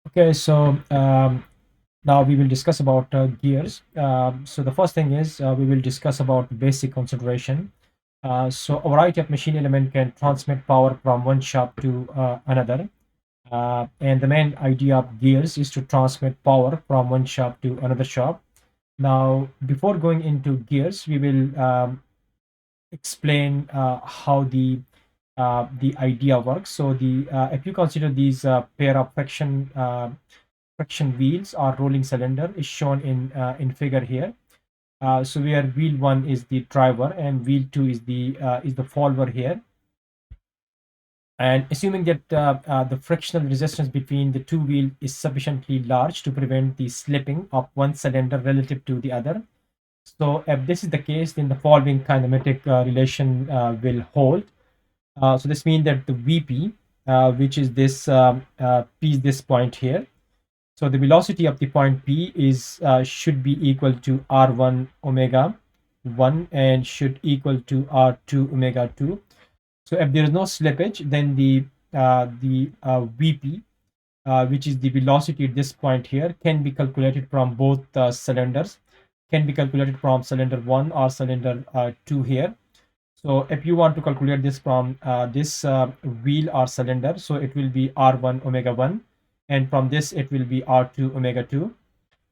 Okay, so now we will discuss about gears. So the first thing is we will discuss about basic consideration. So a variety of machine element can transmit power from one shop to another. And the main idea of gears is to transmit power from one shop to another shop. Now, before going into gears, we will explain how the idea works. So the if you consider these pair of friction wheels or rolling cylinder is shown in figure here. So where wheel one is the driver and wheel two is the follower here. And assuming that the frictional resistance between the two wheel is sufficiently large to prevent the slipping of one cylinder relative to the other. So if this is the case, then the following kinematic relation will hold. So this means that the Vp, which is this P is this point here. So the velocity of the point P is should be equal to R1 omega 1 and should equal to R2 omega 2. So if there is no slippage, then the Vp, which is the velocity at this point here, can be calculated from both cylinders, can be calculated from cylinder 1 or cylinder 2 here. So if you want to calculate this from this wheel or cylinder, so it will be R1 omega 1, and from this it will be R2 omega 2.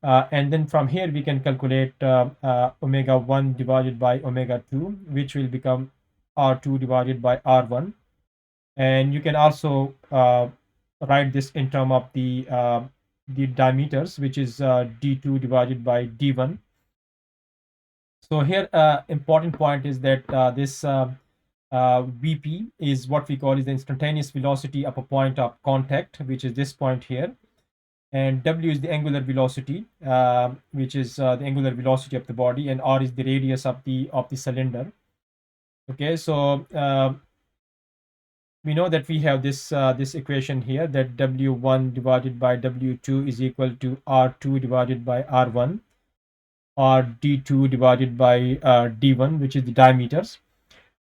And then from here we can calculate omega 1 divided by omega 2, which will become R2 divided by R1. And you can also write this in terms of the diameters, which is D2 divided by D1. So here, important point is that this Vp is what we call is the instantaneous velocity of a point of contact, which is this point here, and W is the angular velocity, which is the angular velocity of the body, and R is the radius of the cylinder. Okay, so we know that we have this equation here, that W1 divided by W2 is equal to R2 divided by R1, or D2 divided by D1, which is the diameters.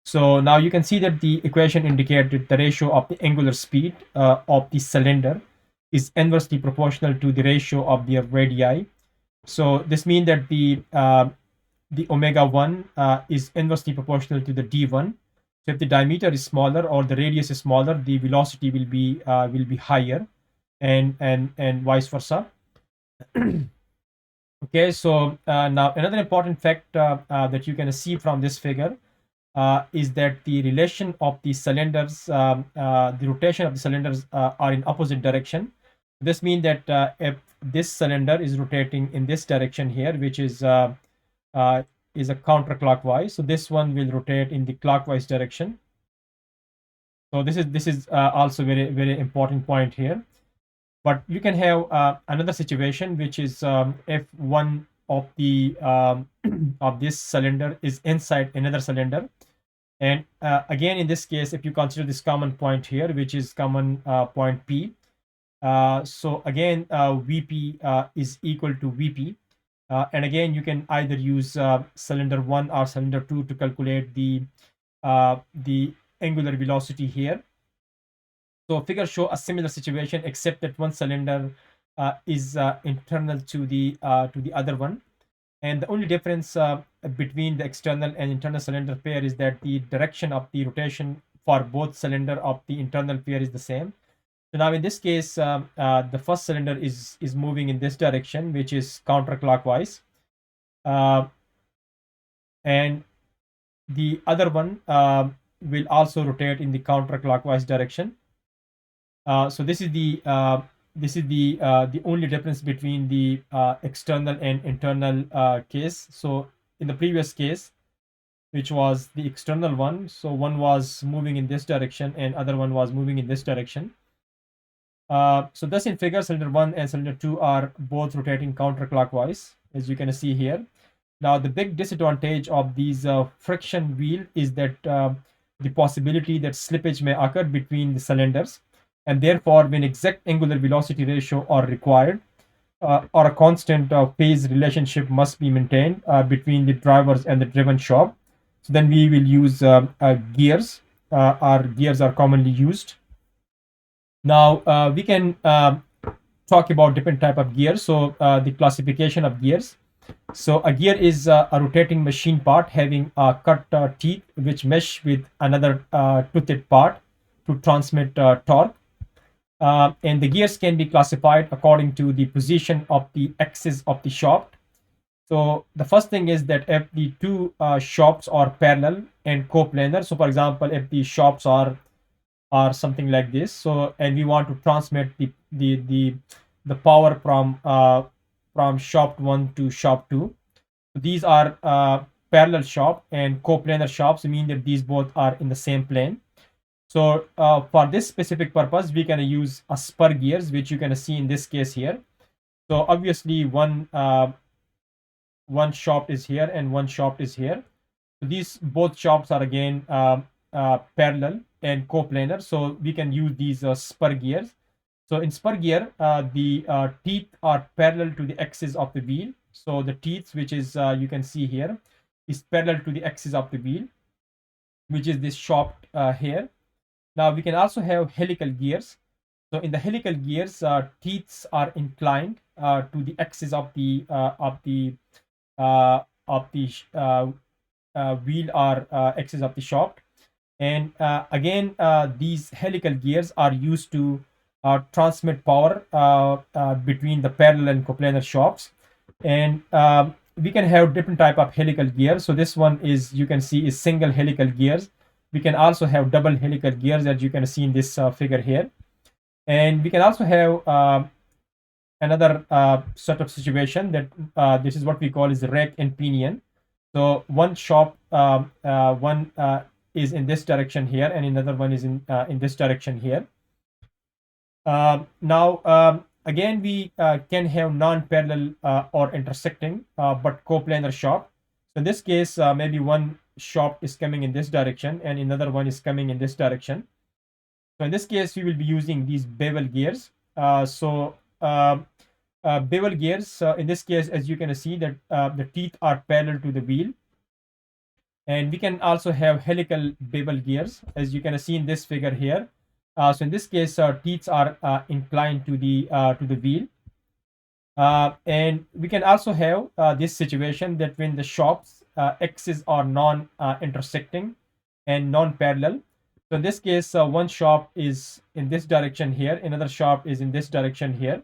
So now you can see that the equation indicated the ratio of the angular speed of the cylinder is inversely proportional to the ratio of the radii. So this means that the omega 1 is inversely proportional to the d1. So if the diameter is smaller or the radius is smaller, the velocity will be higher, and vice versa. Okay, so now another important fact that you can see from this figure is that the relation of the cylinders, the rotation of the cylinders are in opposite direction. This means that if this cylinder is rotating in this direction here, which is a counterclockwise, so this one will rotate in the clockwise direction. So this is also very important point here. But you can have another situation, which is if one of the of this cylinder is inside another cylinder, and again in this case, if you consider this common point here, which is common point P, so again Vp is equal to Vp, and again you can either use cylinder 1 or cylinder 2 to calculate the angular velocity here. So figures show a similar situation, except that one cylinder is internal to the other one, and the only difference between the external and internal cylinder pair is that the direction of the rotation for both cylinder of the internal pair is the same. So now in this case, the first cylinder is moving in this direction, which is counterclockwise, uh, and the other one will also rotate in the counterclockwise direction. So this is the only difference between the external and internal case. So in the previous case, which was the external one, so one was moving in this direction and other one was moving in this direction. So thus in figure, cylinder 1 and cylinder 2 are both rotating counterclockwise, as you can see here. Now the big disadvantage of these friction wheel is that the possibility that slippage may occur between the cylinders, and therefore when exact angular velocity ratio are required, or a constant phase relationship must be maintained between the drivers and the driven shop. So then we will use gears. Our gears are commonly used. Now we can talk about different type of gears. So the classification of gears. So a gear is a rotating machine part having cut teeth which mesh with another toothed part to transmit torque. And the gears can be classified according to the position of the axis of the shaft. So the first thing is that if the two shafts are parallel and coplanar. So for example, if the shafts are something like this. So and we want to transmit the power from shaft 1 to shaft 2. These are parallel shaft, and coplanar shafts mean that these both are in the same plane. So for this specific purpose, we can use a spur gears, which you can see in this case here. So obviously one shaft is here and one shaft is here. So these both shafts are again parallel and coplanar. So we can use these spur gears. So in spur gear, the teeth are parallel to the axis of the wheel. So the teeth, which is you can see here, is parallel to the axis of the wheel, which is this shaft here. Now we can also have helical gears. So in the helical gears, teeth are inclined to the axis of the wheel or axis of the shaft. And again, these helical gears are used to transmit power between the parallel and coplanar shafts. And we can have different type of helical gears. So this one is, you can see, is single helical gears. We can also have double helical gears, as you can see in this figure here. And we can also have another sort of situation that this is what we call is rack and pinion. So one shaft, one is in this direction here, and another one is in this direction here. Now, again, we can have non-parallel or intersecting, but coplanar shaft. So in this case, maybe one shaft is coming in this direction and another one is coming in this direction. So in this case, we will be using these bevel gears. Bevel gears, in this case, as you can see, that the teeth are parallel to the wheel. And we can also have helical bevel gears, as you can see in this figure here. So in this case, teeth are inclined to the wheel. And we can also have this situation that when the shafts axes are non-intersecting and non-parallel. So in this case, one shaft is in this direction here, another shaft is in this direction here.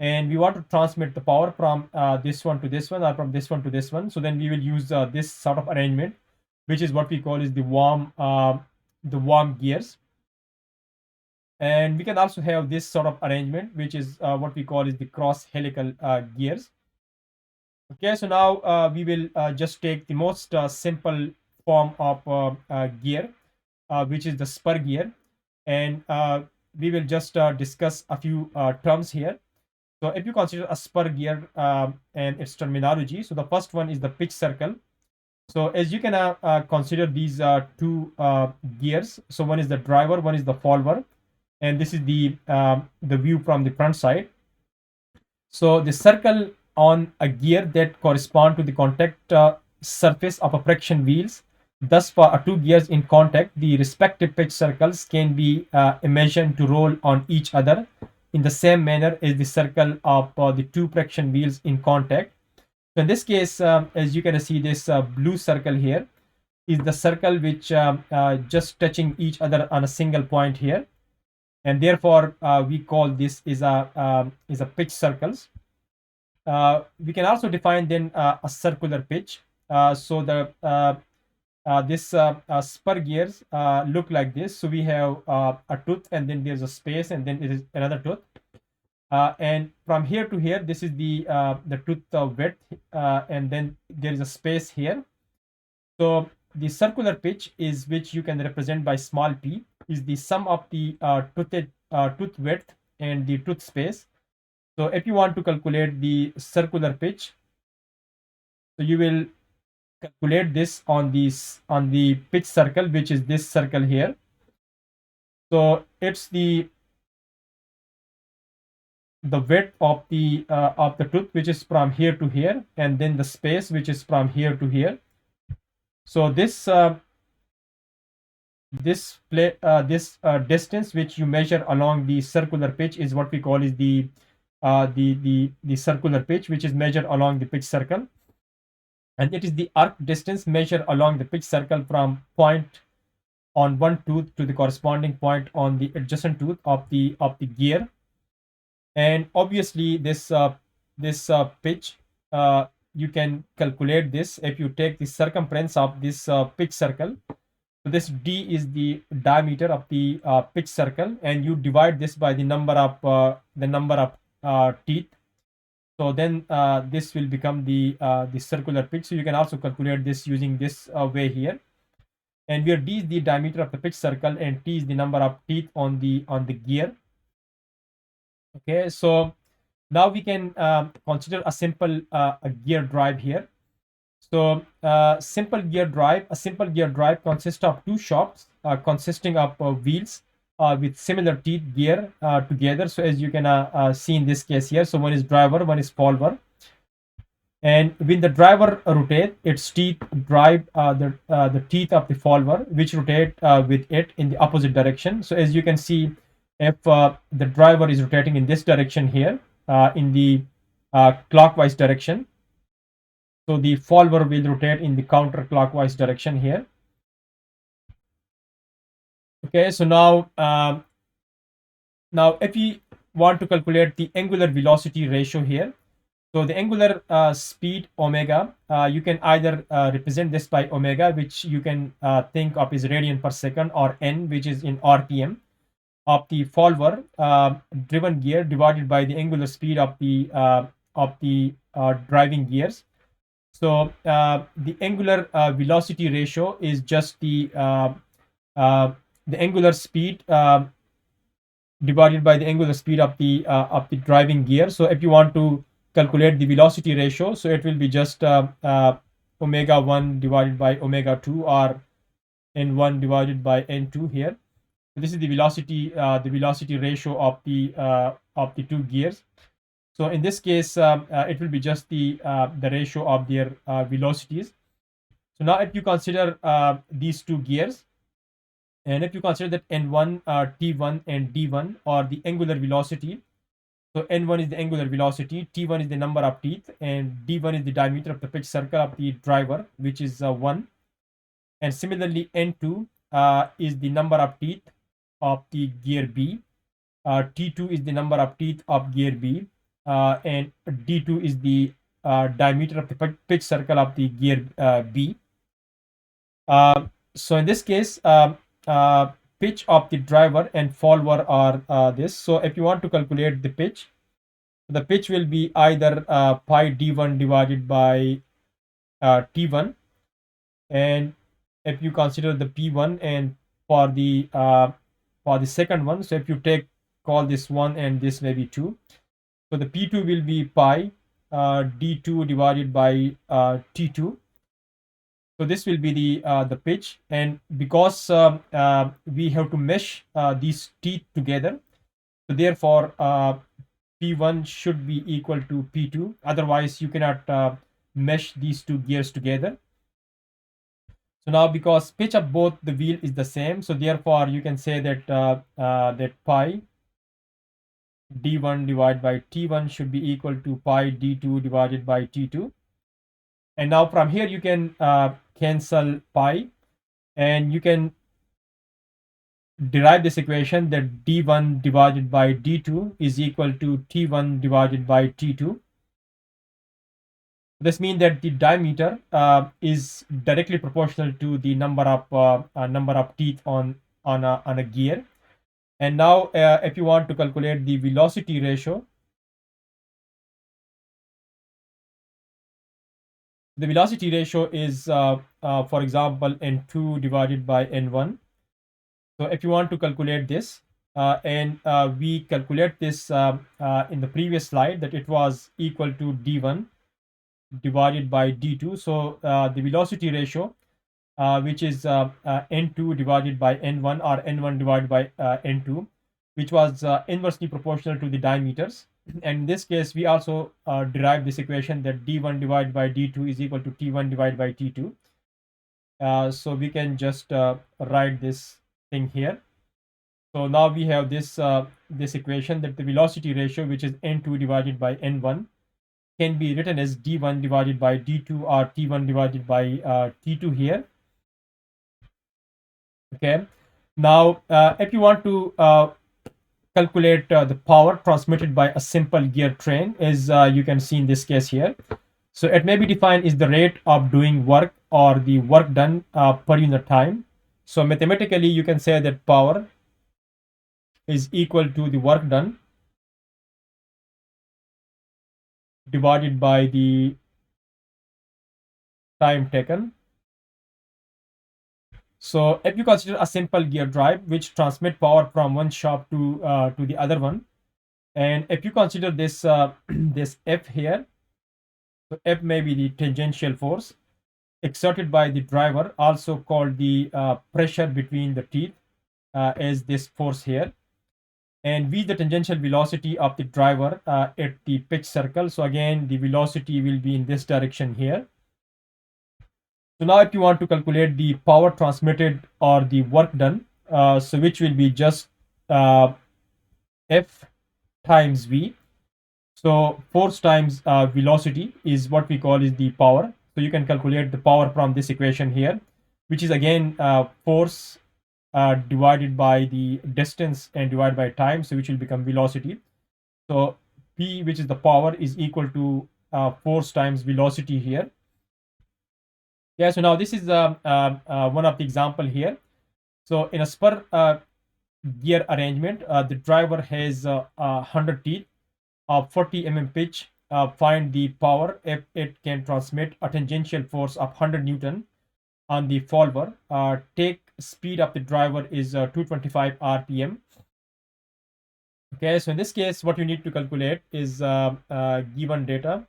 And we want to transmit the power from this one to this one, or from this one to this one. So then we will use this sort of arrangement, which is what we call is the worm gears. And we can also have this sort of arrangement, which is what we call is the cross helical gears. Okay, so now we will just take the most simple form of gear, which is the spur gear. And we will just discuss a few terms here. So if you consider a spur gear and its terminology, so the first one is the pitch circle. So as you can consider these two gears. So one is the driver, one is the follower, and this is the view from the front side. So the circle on a gear that correspond to the contact surface of a friction wheels. Thus, for two gears in contact, the respective pitch circles can be imagined to roll on each other in the same manner as the circle of the two friction wheels in contact. So in this case, as you can see, this blue circle here is the circle which just touching each other on a single point here, and therefore we call this is a pitch circles. We can also define then a circular pitch. So the this spur gears look like this. So we have a tooth, and then there's a space, and then it is another tooth. And from here to here, this is the tooth width, and then there is a space here. So the circular pitch is, which you can represent by small p, is the sum of the tooth width and the tooth space. So if you want to calculate the circular pitch, so you will calculate this on the pitch circle, which is this circle here. So it's the width of the tooth, which is from here to here, and then the space, which is from here to here. So this distance which you measure along the circular pitch is what we call is the the circular pitch, which is measured along the pitch circle, and it is the arc distance measured along the pitch circle from point on one tooth to the corresponding point on the adjacent tooth of the gear. And obviously this pitch, you can calculate this if you take the circumference of this pitch circle. So this d is the diameter of the pitch circle, and you divide this by the number of teeth. So then this will become the circular pitch. So you can also calculate this using this way here. And where d is the diameter of the pitch circle and t is the number of teeth on the gear. Okay, so now we can consider a simple a gear drive here. So a simple gear drive consists of two shafts consisting of wheels with similar teeth gear together. So as you can see in this case here, so one is driver, one is follower. And when the driver rotates, its teeth drive the teeth of the follower, which rotate with it in the opposite direction. So as you can see, if the driver is rotating in this direction here, in the clockwise direction, so the follower will rotate in the counterclockwise direction here. Okay, so now if we want to calculate the angular velocity ratio here, so the angular speed omega, you can either represent this by omega, which you can think of as radian per second, or n, which is in RPM of the follower driven gear divided by the angular speed of the driving gears. So the angular velocity ratio is just the angular speed divided by the angular speed of the driving gear. So if you want to calculate the velocity ratio, so it will be just omega 1 divided by omega 2, or n1 divided by n2 here. So this is the velocity ratio of the two gears. So in this case, it will be just the ratio of their velocities. So now if you consider these two gears, and if you consider that n1, t1, and d1 are the angular velocity, so n1 is the angular velocity, t1 is the number of teeth, and d1 is the diameter of the pitch circle of the driver, which is 1. And similarly, n2 is the number of teeth of the gear B, t2 is the number of teeth of gear B, and d2 is the diameter of the pitch circle of the gear B. So in this case, pitch of the driver and follower are this. So if you want to calculate the pitch will be either pi d1 divided by t1, and if you consider the p1, and for the second one, so if you call this 1 and this may be 2, so the p2 will be pi d2 divided by t2. So this will be the pitch, and because we have to mesh these teeth together, so therefore P1 should be equal to P2. Otherwise, you cannot mesh these two gears together. So now, because pitch of both the wheel is the same, so therefore you can say that that pi d1 divided by t1 should be equal to pi d2 divided by t2. And now from here you can cancel pi, and you can derive this equation that d1 divided by d2 is equal to t1 divided by t2. This means that the diameter is directly proportional to the number of teeth on a gear. And now if you want to calculate the velocity ratio, the velocity ratio is for example n2 divided by n1. So if you want to calculate this, and we calculate this in the previous slide, that it was equal to d1 divided by d2. So the velocity ratio, which is n2 divided by n1, or n1 divided by n2, which was inversely proportional to the diameters. And in this case, we also derive this equation that d1 divided by d2 is equal to t1 divided by t2. So we can just write this thing here. So now we have this this equation that the velocity ratio, which is n2 divided by n1, can be written as d1 divided by d2 or t1 divided by t2 here. Okay. Now, if you want to calculate the power transmitted by a simple gear train, as you can see in this case here. So it may be defined as the rate of doing work or the work done per unit time. So mathematically, you can say that power is equal to the work done divided by the time taken. So if you consider a simple gear drive which transmit power from one shaft to the other one, and if you consider this this F here, so F may be the tangential force exerted by the driver, also called the pressure between the teeth, as this force here, and V the tangential velocity of the driver at the pitch circle. So again, the velocity will be in this direction here. So now if you want to calculate the power transmitted or the work done, so which will be just F times V. So force times velocity is what we call is the power. So you can calculate the power from this equation here, which is again force divided by the distance and divided by time, so which will become velocity. So P, which is the power, is equal to force times velocity here. Yeah, so now this is one of the example here. So in a spur gear arrangement, the driver has 100 teeth of 40 mm pitch. Find the power if it can transmit a tangential force of 100 Newton on the follower. Take speed of the driver is 225 RPM. Okay, so in this case, what you need to calculate is given data.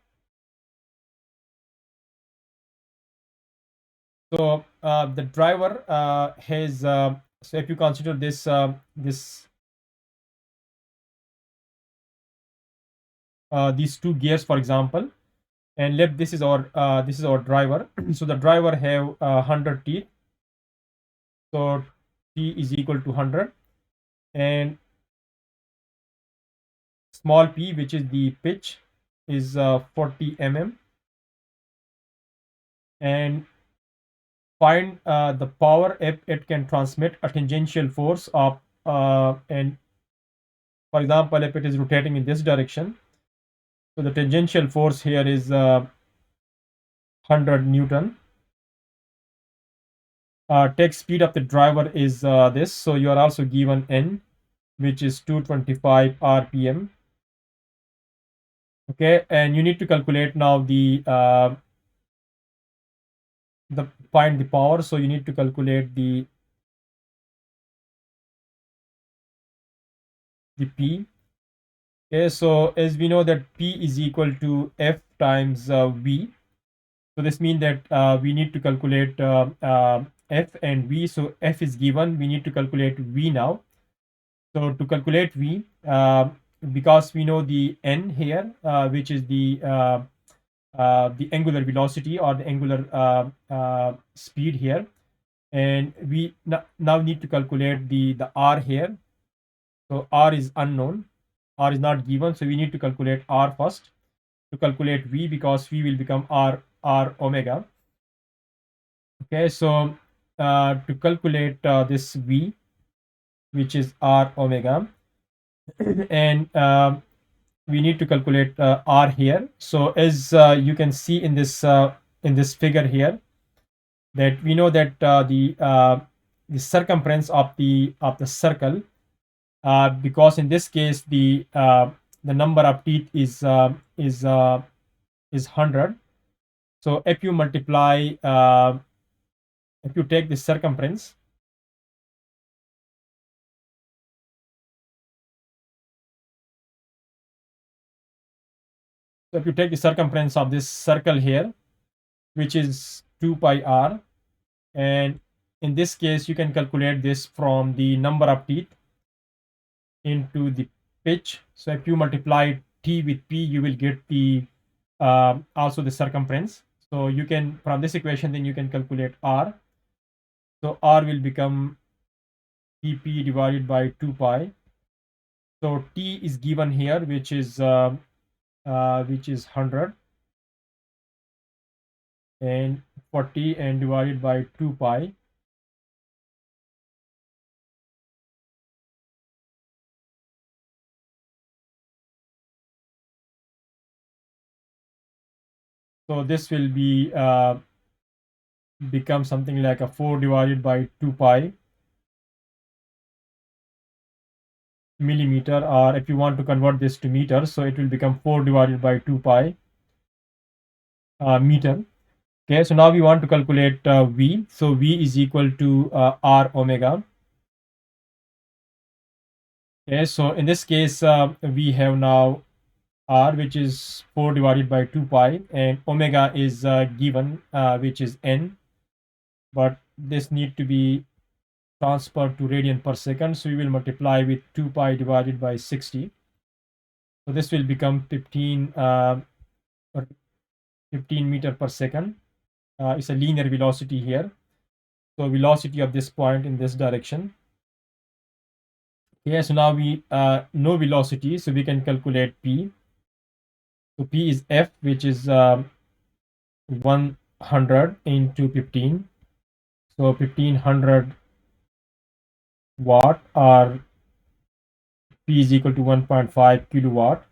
So the driver has, so if you consider this, these two gears, for example, and let this is our driver. So the driver have 100 teeth. So T is equal to 100, and small p, which is the pitch, is 40 mm, and find the power if it can transmit a tangential force of and for example, if it is rotating in this direction, so the tangential force here is 100 Newton. Take speed of the driver is this, so you are also given n, which is 225 RPM. Okay, and you need to calculate now the find the power. So you need to calculate the P. Okay, so as we know that P is equal to F times V. So this means that we need to calculate F and V. So F is given, we need to calculate V now. So to calculate V, because we know the N here, which is the angular velocity or the angular speed here, and we now need to calculate the R here. So R is unknown, R is not given, so we need to calculate R first to calculate V, because V will become R omega. Okay, so to calculate this V, which is R omega, and we need to calculate R here. So as you can see in this figure here, that we know that the circumference of the circle, because in this case the number of teeth is 100. So if you multiply, if you take the circumference, so if you take the circumference of this circle here, which is 2 pi r, and in this case you can calculate this from the number of teeth into the pitch. So if you multiply t with p, you will get the also the circumference. So you can, from this equation, then you can calculate r. So r will become pp divided by 2 pi, So T is given here, which is 100, and 40 and divided by 2 pi. So this will be become something like a 4 divided by 2 pi millimeter, or if you want to convert this to meter, so it will become 4 divided by 2 pi meter. Okay, so now we want to calculate V. So V is equal to R omega. Okay, so in this case, we have now R, which is 4 divided by 2 pi, and omega is given, which is N, but this need to be transferred to radian per second. So we will multiply with 2 pi divided by 60. So this will become 15 meter per second. It's a linear velocity here. So velocity of this point in this direction. Okay, so now we know velocity, so we can calculate P. So P is F, which is 100 into 15. So 1500 watt, or P is equal to 1.5 kilowatt.